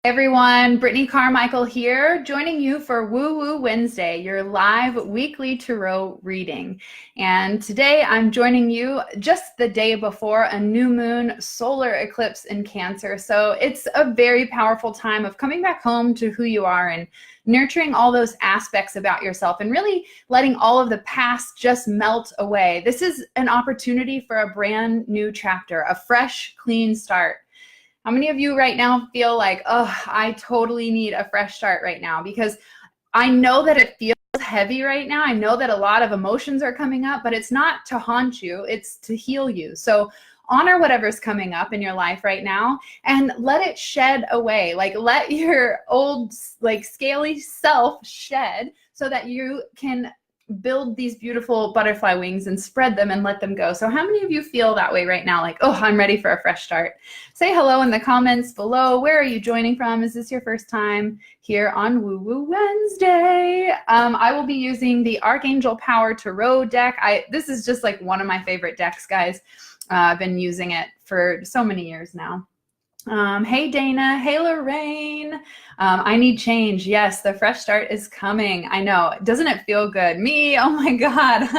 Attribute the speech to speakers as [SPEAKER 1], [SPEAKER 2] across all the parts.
[SPEAKER 1] Everyone, Brittany Carmichael here, joining you for Woo Woo Wednesday, your live weekly tarot reading. And today I'm joining you just the day before a new moon solar eclipse in Cancer. So it's a very powerful time of coming back home to who you are and nurturing all those aspects about yourself and really letting all of the past just melt away. This is an opportunity for a brand new chapter, a fresh, clean start. How many of you right now feel like, oh, I totally need a fresh start right now? Because I know that it feels heavy right now. I know that a lot of emotions are coming up, but it's not to haunt you, it's to heal you. So honor whatever's coming up in your life right now and let it shed away. Like let your old scaly self shed so that you can build these beautiful butterfly wings and spread them and let them go. So how many of you feel that way right now? Like, oh, I'm ready for a fresh start. Say hello in the comments below. Where are you joining from? Is this your first time here on Woo Woo Wednesday? I will be using the Archangel Power Tarot deck. This is just like one of my favorite decks, guys. I've been using it for so many years now. Hey Dana, hey Lorraine. I need change. Yes, the fresh start is coming. I know. Doesn't it feel good? Me, oh my God.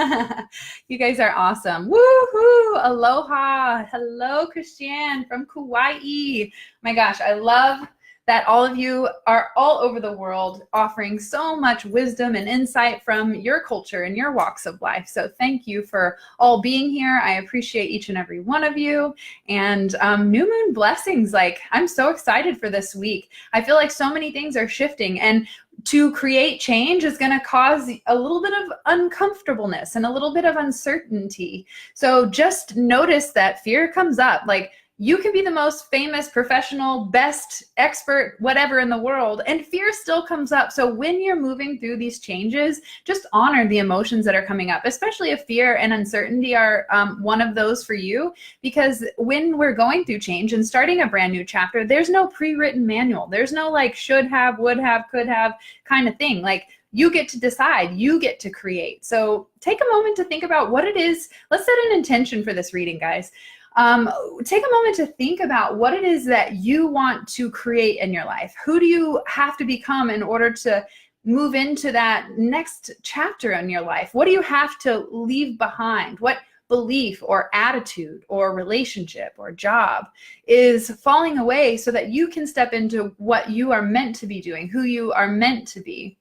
[SPEAKER 1] You guys are awesome. Woohoo! Aloha. Hello, Christiane from Kauai. My gosh, I love that all of you are all over the world offering so much wisdom and insight from your culture and your walks of life. So thank you for all being here. I appreciate each and every one of you. And new moon blessings. Like, I'm so excited for this week. I feel like so many things are shifting, and to create change is going to cause a little bit of uncomfortableness and a little bit of uncertainty. So just notice that fear comes up. Like, you can be the most famous, professional, best, expert, whatever in the world, and fear still comes up. So when you're moving through these changes, just honor the emotions that are coming up, especially if fear and uncertainty are one of those for you. Because when we're going through change and starting a brand new chapter, there's no pre-written manual. There's no like should have, would have, could have kind of thing. Like, you get to decide, you get to create. So take a moment to think about what it is. Let's set an intention for this reading, guys. Take a moment to think about what it is that you want to create in your life. Who do you have to become in order to move into that next chapter in your life? What do you have to leave behind? What belief or attitude or relationship or job is falling away so that you can step into what you are meant to be doing, who you are meant to be?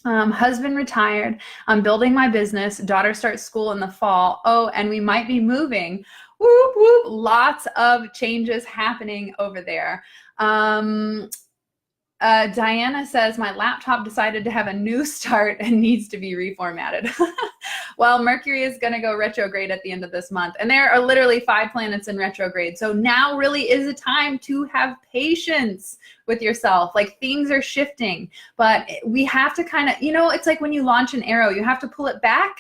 [SPEAKER 1] Husband retired. I'm building my business. Daughter starts school in the fall. Oh, and we might be moving. Whoop, whoop. Lots of changes happening over there. Diana says, my laptop decided to have a new start and needs to be reformatted. Well, Mercury is going to go retrograde at the end of this month. And there are literally 5 planets in retrograde. So now really is a time to have patience with yourself. Like, things are shifting, but we have to kind of, it's like when you launch an arrow, you have to pull it back.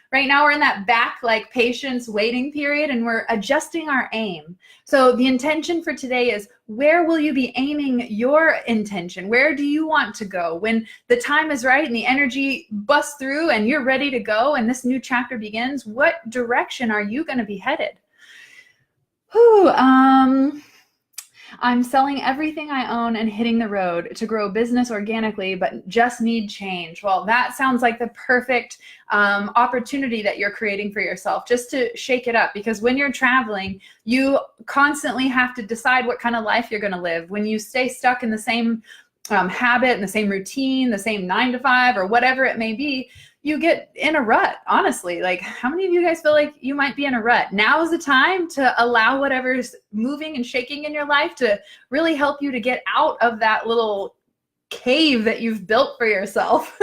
[SPEAKER 1] Right now we're in that back, like, patience waiting period, and we're adjusting our aim. So the intention for today is, where will you be aiming your intention? Where do you want to go when the time is right and the energy busts through and you're ready to go and this new chapter begins? What direction are you going to be headed? I'm selling everything I own and hitting the road to grow business organically, but just need change. Well, that sounds like the perfect opportunity that you're creating for yourself, just to shake it up. Because when you're traveling, you constantly have to decide what kind of life you're going to live. When you stay stuck in the same habit and the same routine, the same 9 to 5 or whatever it may be, you get in a rut, honestly. Like, how many of you guys feel like you might be in a rut? Now is the time to allow whatever's moving and shaking in your life to really help you to get out of that little cave that you've built for yourself.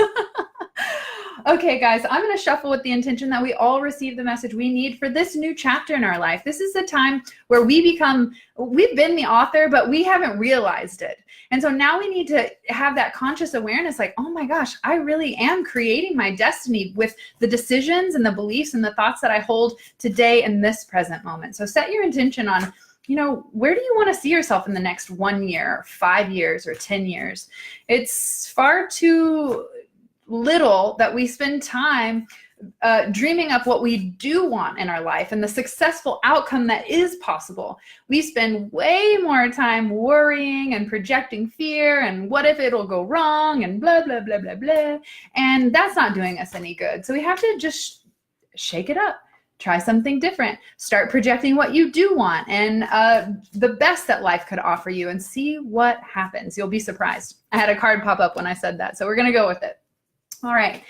[SPEAKER 1] Okay, guys, I'm going to shuffle with the intention that we all receive the message we need for this new chapter in our life. This is the time where we've been the author, but we haven't realized it. And so now we need to have that conscious awareness, like, oh my gosh, I really am creating my destiny with the decisions and the beliefs and the thoughts that I hold today in this present moment. So set your intention on, where do you want to see yourself in the next 1 year, 5 years, or 10 years? It's far too little that we spend time dreaming up what we do want in our life and the successful outcome that is possible. We spend way more time worrying and projecting fear and what if it'll go wrong and blah, blah, blah, blah, blah. And that's not doing us any good. So we have to just shake it up. Try something different. Start projecting what you do want and the best that life could offer you and see what happens. You'll be surprised. I had a card pop up when I said that, so we're going to go with it. All right.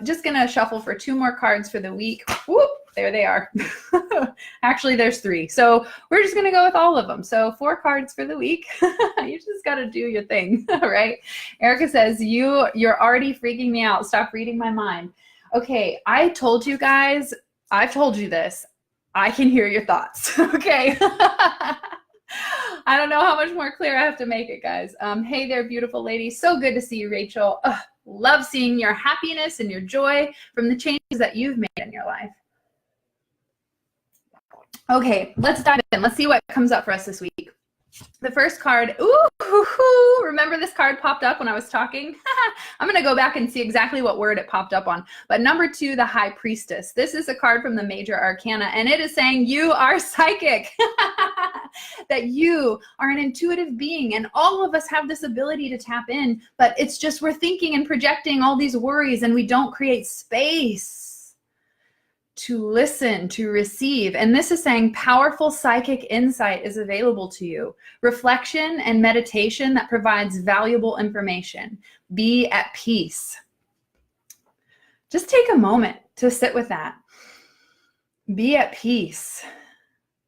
[SPEAKER 1] Just going to shuffle for 2 more cards for the week. Whoop, there they are. Actually, there's 3. So we're just going to go with all of them. So 4 cards for the week. You just got to do your thing, right? Erica says, you're already freaking me out. Stop reading my mind. Okay, I told you guys, I've told you this. I can hear your thoughts, okay? I don't know how much more clear I have to make it, guys. Hey there, beautiful lady. So good to see you, Rachel. Love seeing your happiness and your joy from the changes that you've made in your life. Okay, let's dive in. Let's see what comes up for us this week. The first card, ooh, remember this card popped up when I was talking? I'm going to go back and see exactly what word it popped up on. But number 2, the High Priestess. This is a card from the Major Arcana, and it is saying you are psychic, that you are an intuitive being, and all of us have this ability to tap in, but it's just we're thinking and projecting all these worries, and we don't create space to listen, to receive. And this is saying powerful psychic insight is available to you. Reflection and meditation that provides valuable information. Be at peace. Just take a moment to sit with that. Be at peace.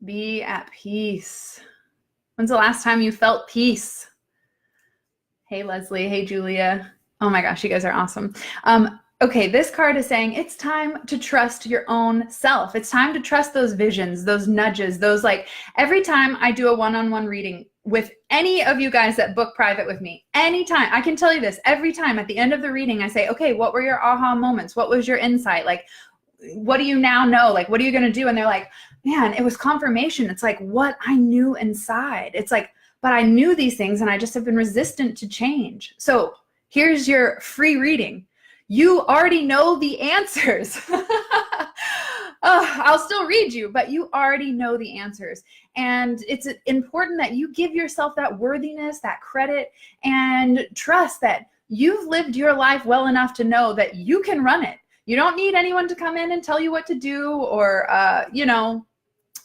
[SPEAKER 1] Be at peace. When's the last time you felt peace? Hey, Leslie. Hey, Julia. Oh my gosh, you guys are awesome. Okay, this card is saying it's time to trust your own self. It's time to trust those visions, those nudges, those like every time I do a one-on-one reading with any of you guys that book private with me, anytime, I can tell you this, every time at the end of the reading, I say, okay, what were your aha moments? What was your insight? Like, what do you now know? Like, what are you going to do? And they're like, man, it was confirmation. It's like what I knew inside. It's like, but I knew these things and I just have been resistant to change. So here's your free reading. You already know the answers. I'll still read you, but you already know the answers. And it's important that you give yourself that worthiness, that credit, and trust that you've lived your life well enough to know that you can run it. You don't need anyone to come in and tell you what to do or,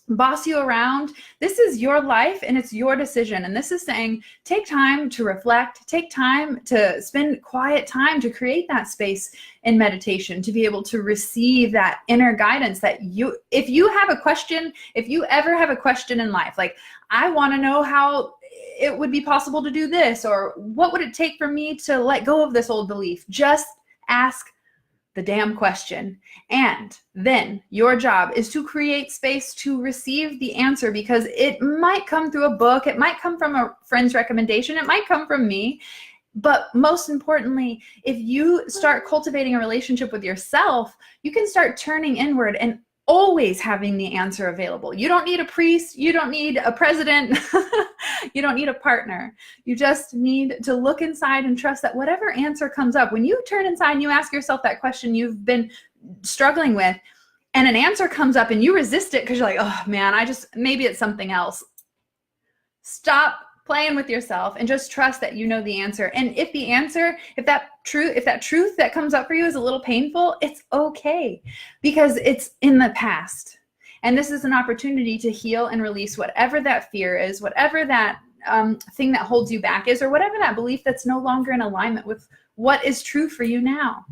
[SPEAKER 1] boss you around. This is your life and it's your decision. And this is saying, take time to reflect, take time to spend quiet time to create that space in meditation, to be able to receive that inner guidance that if you have a question, if you ever have a question in life, like, I want to know how it would be possible to do this, or what would it take for me to let go of this old belief? Just ask the damn question. And then your job is to create space to receive the answer, because it might come through a book, it might come from a friend's recommendation, it might come from me. But most importantly, if you start cultivating a relationship with yourself, you can start turning inward and always having the answer available. You don't need a priest, you don't need a president, you don't need a partner. You just need to look inside and trust that whatever answer comes up, when you turn inside and you ask yourself that question you've been struggling with, and an answer comes up and you resist it because you're like, oh man, maybe it's something else. Stop playing with yourself and just trust that you know the answer. And if that truth that comes up for you is a little painful, it's okay, because it's in the past. And this is an opportunity to heal and release whatever that fear is, whatever that thing that holds you back is, or whatever that belief that's no longer in alignment with what is true for you now.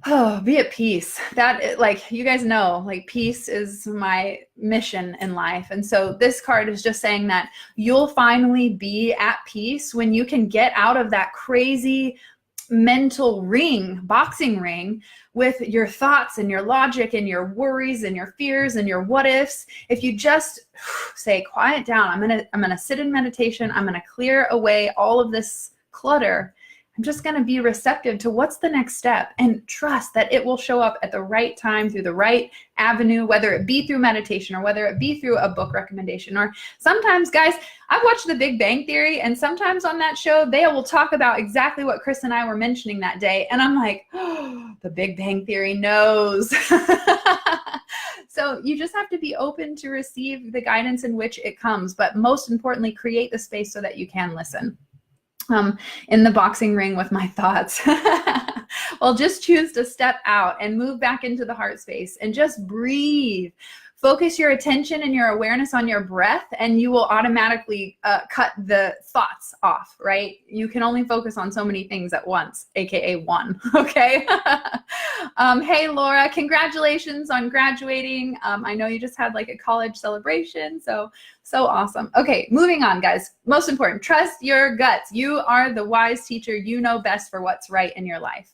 [SPEAKER 1] Oh, be at peace. That, like, you guys know, like, peace is my mission in life. And so this card is just saying that you'll finally be at peace when you can get out of that crazy mental boxing ring with your thoughts and your logic and your worries and your fears and your what ifs. If you just say, quiet down, I'm going to sit in meditation. I'm going to clear away all of this clutter. I'm just going to be receptive to what's the next step and trust that it will show up at the right time through the right avenue, whether it be through meditation or whether it be through a book recommendation. Or sometimes, guys, I've watched The Big Bang Theory, and sometimes on that show, they will talk about exactly what Chris and I were mentioning that day. And I'm like, oh, The Big Bang Theory knows. So you just have to be open to receive the guidance in which it comes, but most importantly, create the space so that you can listen. In the boxing ring with my thoughts. Well, just choose to step out and move back into the heart space and just breathe. Focus your attention and your awareness on your breath, and you will automatically cut the thoughts off, right? You can only focus on so many things at once, aka one, okay? Hey, Laura, congratulations on graduating. I know you just had like a college celebration, so awesome. Okay, moving on, guys. Most important, trust your guts. You are the wise teacher. You know best for what's right in your life.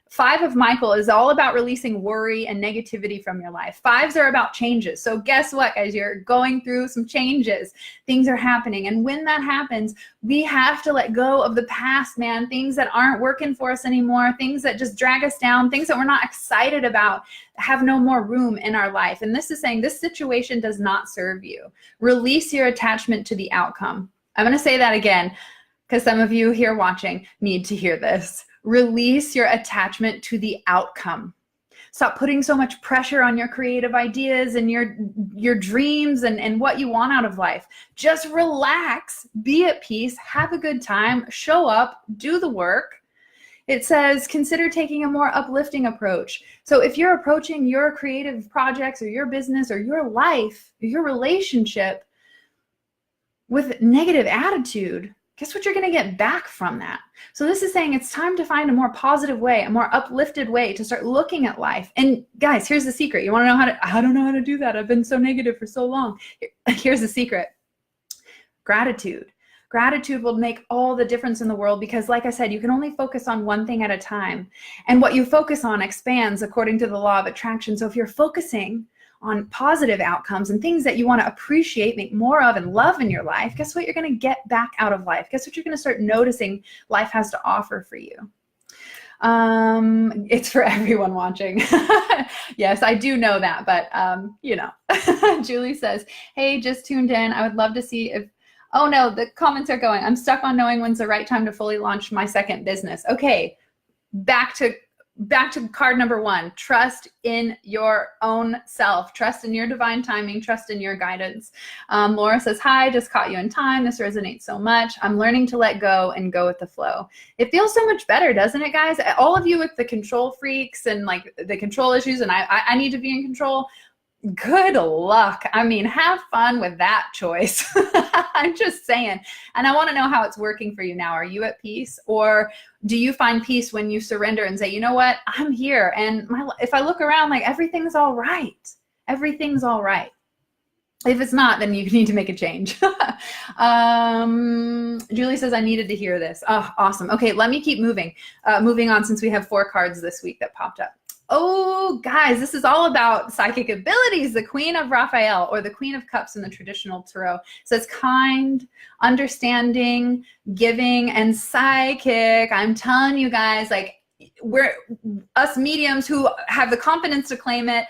[SPEAKER 1] 5 of Michael is all about releasing worry and negativity from your life. 5s are about changes. So guess what, guys? You're going through some changes. Things are happening. And when that happens, we have to let go of the past, man. Things that aren't working for us anymore, things that just drag us down, things that we're not excited about, have no more room in our life. And this is saying this situation does not serve you. Release your attachment to the outcome. I'm going to say that again because some of you here watching need to hear this. Release your attachment to the outcome. Stop putting so much pressure on your creative ideas and your dreams and what you want out of life. Just relax, be at peace, have a good time, show up, do the work. It says, consider taking a more uplifting approach. So if you're approaching your creative projects or your business or your life, or your relationship with negative attitude, guess what you're going to get back from that? So this is saying it's time to find a more positive way, a more uplifted way to start looking at life. And guys, here's the secret. You want to know I don't know how to do that. I've been so negative for so long. Here's the secret. Gratitude. Gratitude will make all the difference in the world because, like I said, you can only focus on one thing at a time. And what you focus on expands according to the law of attraction. So if you're focusing on positive outcomes and things that you want to appreciate, make more of, and love in your life, guess what you're going to get back out of life? Guess what you're going to start noticing life has to offer for you? It's for everyone watching. Yes, I do know that, but you know. Julie says, hey, just tuned in. I would love to see if, oh no, the comments are going. I'm stuck on knowing when's the right time to fully launch my second business. Okay, back to card number 1, trust in your own self, trust in your divine timing, trust in your guidance. Laura says, hi, just caught you in time. This resonates so much. I'm learning to let go and go with the flow. It feels so much better, doesn't it, guys? All of you with the control freaks and like the control issues and I need to be in control. Good luck. I mean, have fun with that choice. I'm just saying. And I want to know how it's working for you now. Are you at peace? Or do you find peace when you surrender and say, you know what, I'm here. And if I look around, like everything's all right. Everything's all right. If it's not, then you need to make a change. Julie says, I needed to hear this. Oh, awesome. Okay, let me keep moving on since we have 4 cards this week that popped up. Oh, guys, this is all about psychic abilities. The Queen of Raphael, or the Queen of Cups in the traditional tarot, says kind, understanding, giving, and psychic. I'm telling you guys, like, we're us mediums who have the confidence to claim it,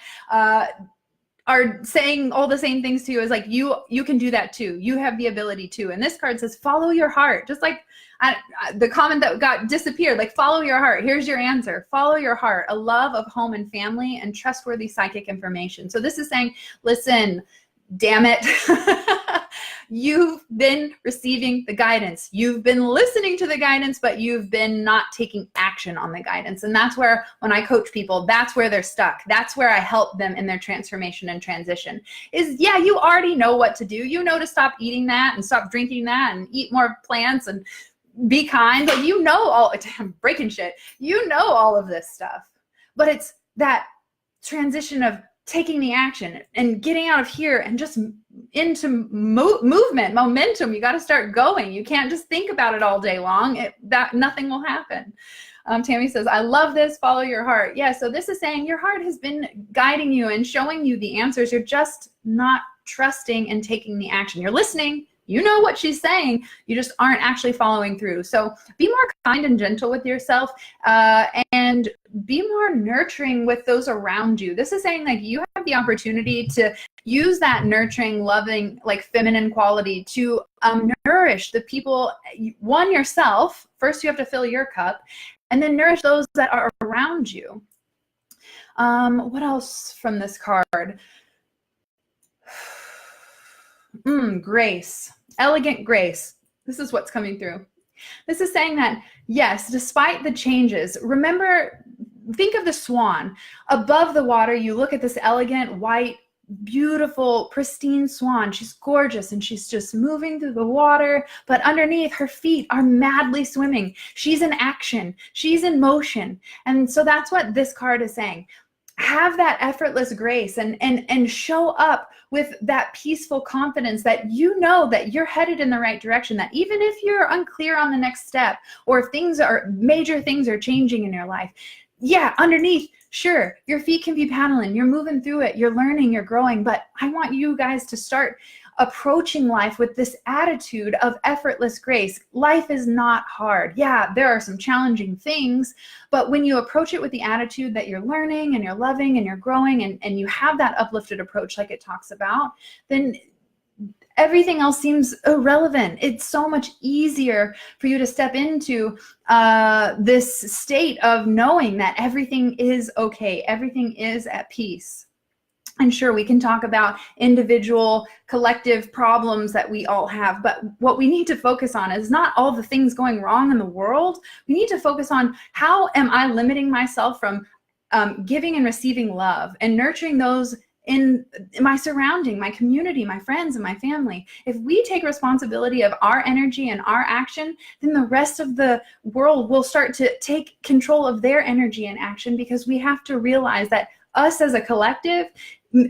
[SPEAKER 1] are saying all the same things to you as like, you can do that too. You have the ability to. And this card says, follow your heart. Just like the comment that got disappeared, like follow your heart. Here's your answer. Follow your heart, a love of home and family and trustworthy psychic information. So this is saying, listen, damn it. You've been receiving the guidance. You've been listening to the guidance, but you've been not taking action on the guidance. And that's where, when I coach people, that's where they're stuck. That's where I help them in their transformation and transition is, yeah, you already know what to do. You know to stop eating that and stop drinking that and eat more plants and be kind. Like, you know, all, I'm breaking shit. You know all of this stuff, but it's that transition of taking the action and getting out of here and just into movement, momentum. You got to start going. You can't just think about it all day long. Nothing will happen. Tammy says, I love this. Follow your heart. Yeah. So this is saying your heart has been guiding you and showing you the answers. You're just not trusting and taking the action. You're listening. You know what she's saying, you just aren't actually following through. So be more kind and gentle with yourself, and be more nurturing with those around you. This is saying like you have the opportunity to use that nurturing, loving, like feminine quality to nourish the people, one, yourself. First, you have to fill your cup, and then nourish those that are around you. What else from this card? Grace, elegant grace. This is what's coming through. This is saying that, yes, despite the changes, remember, think of the swan. Above the water, you look at this elegant, white, beautiful, pristine swan. She's gorgeous and she's just moving through the water, but underneath, her feet are madly swimming. She's in action. She's in motion. And so that's what this card is saying. Have that effortless grace and show up with that peaceful confidence that you know that you're headed in the right direction, that even if you're unclear on the next step, or if major things are changing in your life, yeah, underneath, sure, your feet can be paddling, you're moving through it, you're learning, you're growing, but I want you guys to start approaching life with this attitude of effortless grace. Life is not hard. Yeah, there are some challenging things, but when you approach it with the attitude that you're learning and you're loving and you're growing, and you have that uplifted approach like it talks about, then everything else seems irrelevant. It's so much easier for you to step into this state of knowing that everything is okay, everything is at peace. And sure, we can talk about individual, collective problems that we all have, but what we need to focus on is not all the things going wrong in the world. We need to focus on, how am I limiting myself from giving and receiving love and nurturing those in my surrounding, my community, my friends, and my family. If we take responsibility of our energy and our action, then the rest of the world will start to take control of their energy and action, because we have to realize that us as a collective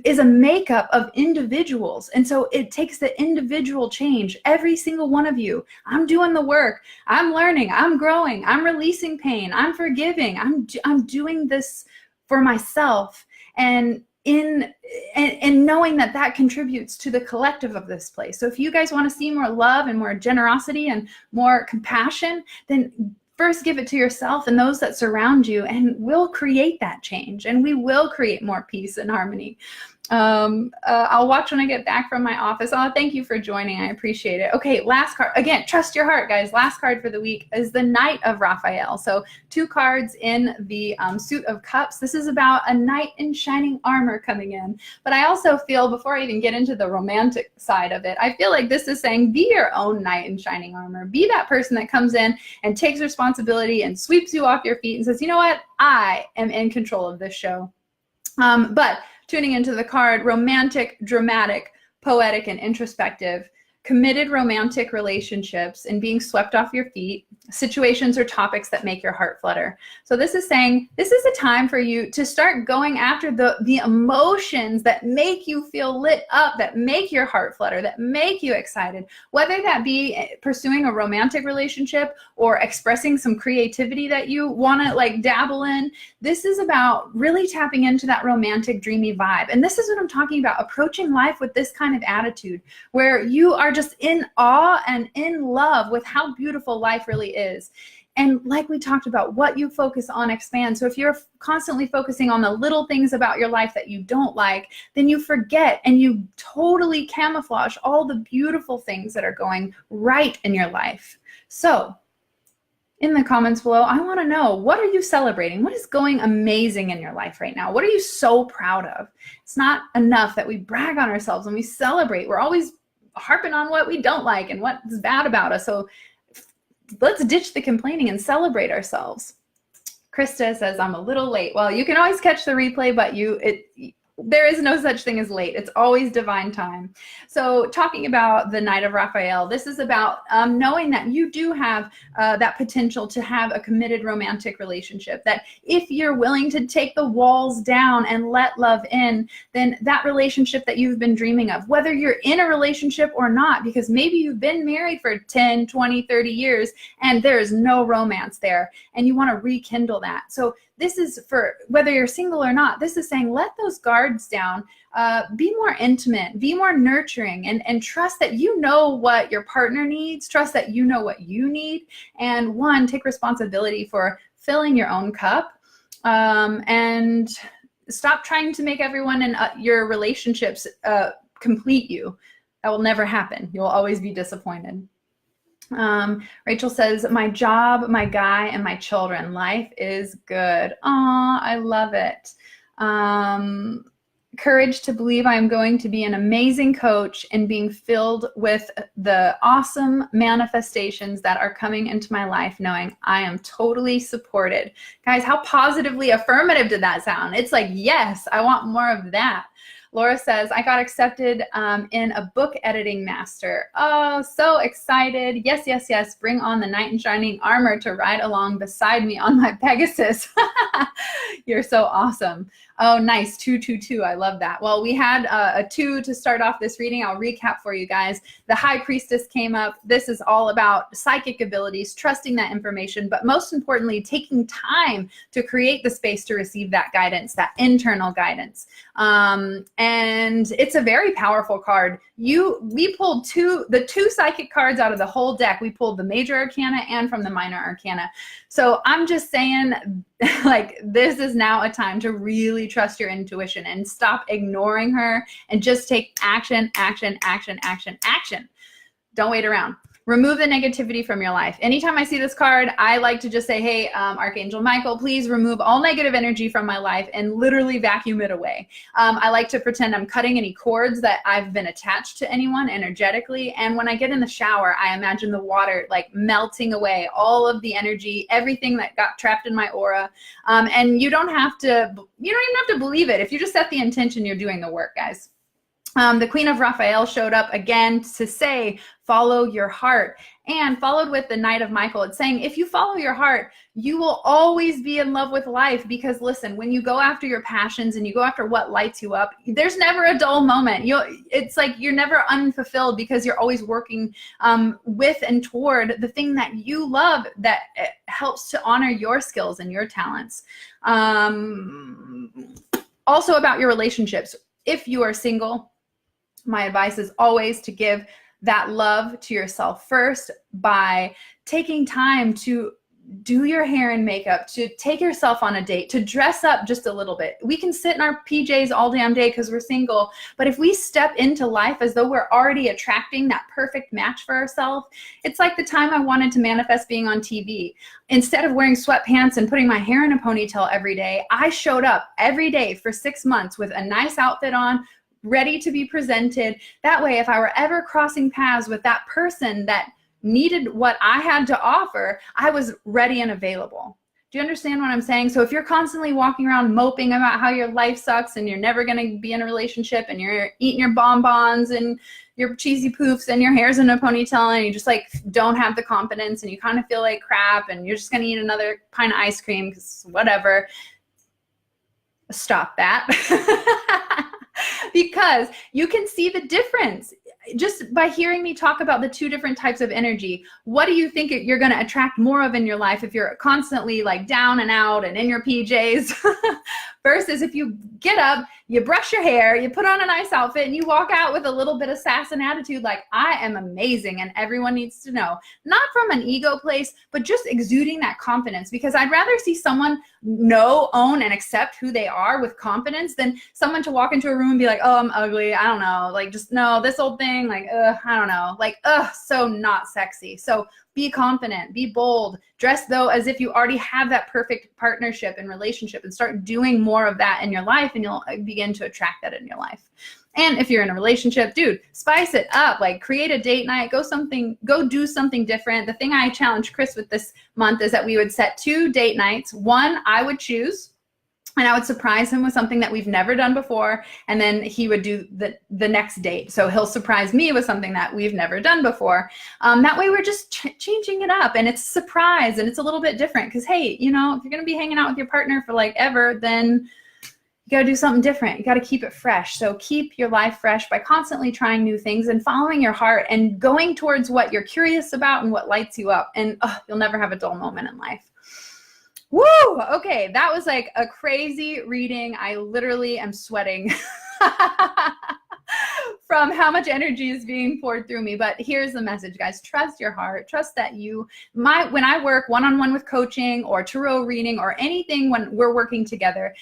[SPEAKER 1] is a makeup of individuals. And so it takes the individual change. Every single one of you, I'm doing the work. I'm learning. I'm growing. I'm releasing pain. I'm forgiving. I'm doing this for myself. And knowing that that contributes to the collective of this place. So if you guys want to see more love and more generosity and more compassion, then first give it to yourself and those that surround you, and we'll create that change, and we will create more peace and harmony. I'll watch when I get back from my office. Oh, thank you for joining. I appreciate it. Okay, last card. Again, trust your heart, guys. Last card for the week is the Knight of Raphael. So 2 cards in the Suit of Cups. This is about a knight in shining armor coming in. But I also feel, before I even get into the romantic side of it, I feel like this is saying, be your own knight in shining armor. Be that person that comes in and takes responsibility and sweeps you off your feet and says, you know what? I am in control of this show. But tuning into the card, romantic, dramatic, poetic, and introspective, committed romantic relationships and being swept off your feet, situations or topics that make your heart flutter. So this is saying, this is a time for you to start going after the emotions that make you feel lit up, that make your heart flutter, that make you excited, whether that be pursuing a romantic relationship or expressing some creativity that you want to like dabble in. This is about really tapping into that romantic, dreamy vibe. And this is what I'm talking about, approaching life with this kind of attitude where you are just in awe and in love with how beautiful life really is. And like we talked about, what you focus on expands. So if you're constantly focusing on the little things about your life that you don't like, then you forget and you totally camouflage all the beautiful things that are going right in your life. So in the comments below, I want to know, what are you celebrating? What is going amazing in your life right now? What are you so proud of? It's not enough that we brag on ourselves and we celebrate. We're always harping on what we don't like and what's bad about us. So let's ditch the complaining and celebrate ourselves. Krista says, I'm a little late. Well, you can always catch the replay, but there is no such thing as late. It's always divine time. So talking about the Knight of Raphael, this is about knowing that you do have that potential to have a committed romantic relationship, that if you're willing to take the walls down and let love in, then that relationship that you've been dreaming of, whether you're in a relationship or not, because maybe you've been married for 10, 20, 30 years and there is no romance there and you want to rekindle that. So this is for whether you're single or not. This is saying, let those guards down, be more intimate, be more nurturing, and trust that you know what your partner needs, trust that you know what you need, and one, take responsibility for filling your own cup, and stop trying to make everyone in your relationships complete you. That will never happen. You'll always be disappointed. Rachel says, my job, my guy, and my children. Life is good. Aw, I love it. Courage to believe I am going to be an amazing coach and being filled with the awesome manifestations that are coming into my life, knowing I am totally supported. Guys, how positively affirmative did that sound? It's like, yes, I want more of that. Laura says, I got accepted in a book editing master. Oh, so excited. Yes, yes, yes. Bring on the knight in shining armor to ride along beside me on my Pegasus. You're so awesome. Oh, nice. 222. I love that. Well, we had a 2 to start off this reading. I'll recap for you guys. The High Priestess came up. This is all about psychic abilities, trusting that information, but most importantly, taking time to create the space to receive that guidance, that internal guidance. And it's a very powerful card. We pulled the two psychic cards out of the whole deck. We pulled the major arcana and from the minor arcana. So I'm just saying, like, this is now a time to really trust your intuition and stop ignoring her and just take action, action, action, action, action. Don't wait around. Remove the negativity from your life. Anytime I see this card, I like to just say, hey, Archangel Michael, please remove all negative energy from my life and literally vacuum it away. I like to pretend I'm cutting any cords that I've been attached to anyone energetically. And when I get in the shower, I imagine the water like melting away all of the energy, everything that got trapped in my aura. And you don't even have to believe it. If you just set the intention, you're doing the work, guys. The Queen of Raphael showed up again to say, follow your heart, and followed with the Knight of Michael. It's saying, if you follow your heart, you will always be in love with life, because listen, when you go after your passions and you go after what lights you up, there's never a dull moment. It's like you're never unfulfilled, because you're always working with and toward the thing that you love, that helps to honor your skills and your talents. Also about your relationships. If you are single, my advice is always to give that love to yourself first by taking time to do your hair and makeup, to take yourself on a date, to dress up just a little bit. We can sit in our PJs all damn day because we're single, but if we step into life as though we're already attracting that perfect match for ourselves, it's like the time I wanted to manifest being on TV. Instead of wearing sweatpants and putting my hair in a ponytail every day, I showed up every day for 6 months with a nice outfit on, ready to be presented. That way, if I were ever crossing paths with that person that needed what I had to offer, I was ready and available. Do you understand what I'm saying? So if you're constantly walking around moping about how your life sucks and you're never going to be in a relationship, and you're eating your bonbons and your cheesy poofs and your hair's in a ponytail, and you just like don't have the confidence and you kind of feel like crap and you're just going to eat another pint of ice cream because whatever, stop that. Because you can see the difference just by hearing me talk about the 2 different types of energy. What do you think you're going to attract more of in your life if you're constantly like down and out and in your PJs versus if you get up, you brush your hair, you put on a nice outfit, and you walk out with a little bit of sass and attitude like, I am amazing and everyone needs to know. Not from an ego place, but just exuding that confidence, because I'd rather see someone know, own, and accept who they are with confidence than someone to walk into a room and be like, oh, I'm ugly, I don't know, like, just no, this old thing, like, I don't know, like, so not sexy. So be confident, be bold, dress though as if you already have that perfect partnership and relationship, and start doing more of that in your life, and you'll begin to attract that in your life. And if you're in a relationship, dude, spice it up, like create a date night, go do something different. The thing I challenged Chris with this month is that we would set 2 date nights. One I would choose, and I would surprise him with something that we've never done before, and then he would do the next date. So he'll surprise me with something that we've never done before. That way we're just changing it up, and it's a surprise, and it's a little bit different, because, hey, if you're going to be hanging out with your partner for like ever, then you got to do something different. You got to keep it fresh. So keep your life fresh by constantly trying new things and following your heart and going towards what you're curious about and what lights you up, and you'll never have a dull moment in life. Woo! Okay, that was like a crazy reading. I literally am sweating from how much energy is being poured through me. But here's the message, guys. Trust your heart. Trust that when I work one-on-one with coaching or tarot reading or anything when we're working together,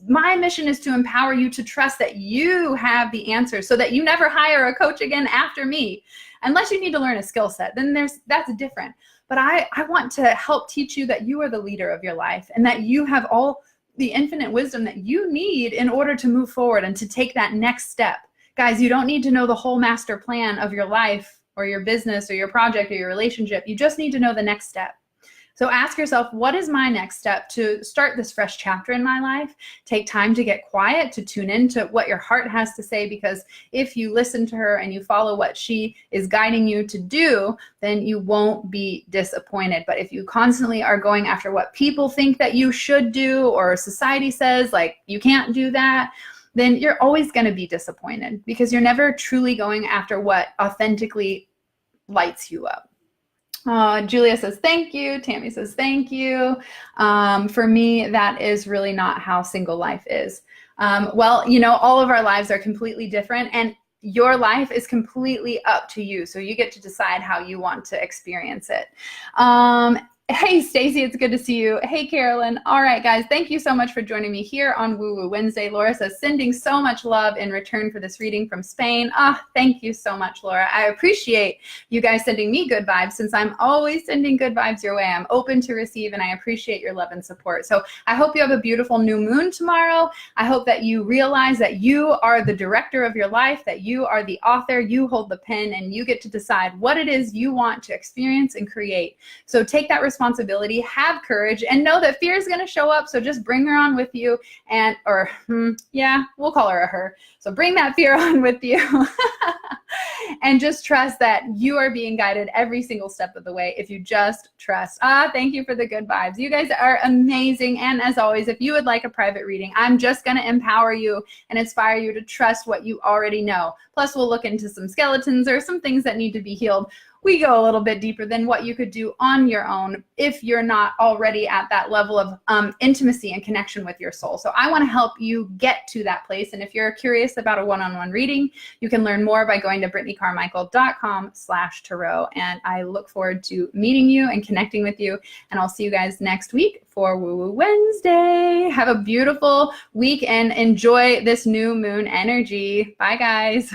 [SPEAKER 1] my mission is to empower you to trust that you have the answers so that you never hire a coach again after me. Unless you need to learn a skill set, then that's different. But I want to help teach you that you are the leader of your life and that you have all the infinite wisdom that you need in order to move forward and to take that next step. Guys, you don't need to know the whole master plan of your life or your business or your project or your relationship. You just need to know the next step. So ask yourself, what is my next step to start this fresh chapter in my life? Take time to get quiet, to tune into what your heart has to say, because if you listen to her and you follow what she is guiding you to do, then you won't be disappointed. But if you constantly are going after what people think that you should do, or society says like you can't do that, then you're always going to be disappointed because you're never truly going after what authentically lights you up. Julia says, thank you. Tammy says, thank you. For me, that is really not how single life is. Well, you know, all of our lives are completely different, and your life is completely up to you. So you get to decide how you want to experience it. Hey, Stacy, it's good to see you. Hey, Carolyn. All right, guys, thank you so much for joining me here on Woo Woo Wednesday. Laura says, sending so much love in return for this reading from Spain. Thank you so much, Laura. I appreciate you guys sending me good vibes, since I'm always sending good vibes your way. I'm open to receive, and I appreciate your love and support. So I hope you have a beautiful new moon tomorrow. I hope that you realize that you are the director of your life, that you are the author, you hold the pen, and you get to decide what it is you want to experience and create. So take that responsibility, have courage, and know that fear is going to show up. So just bring her on with you, yeah, we'll call her a her. So bring that fear on with you and just trust that you are being guided every single step of the way if you just trust. Thank you for the good vibes. You guys are amazing. And as always, if you would like a private reading, I'm just going to empower you and inspire you to trust what you already know. Plus, we'll look into some skeletons or some things that need to be healed. We go a little bit deeper than what you could do on your own if you're not already at that level of intimacy and connection with your soul. So I want to help you get to that place. And if you're curious about a one-on-one reading, you can learn more by going to brittanycarmichael.com/tarot. And I look forward to meeting you and connecting with you. And I'll see you guys next week for Woo Woo Wednesday. Have a beautiful week and enjoy this new moon energy. Bye, guys.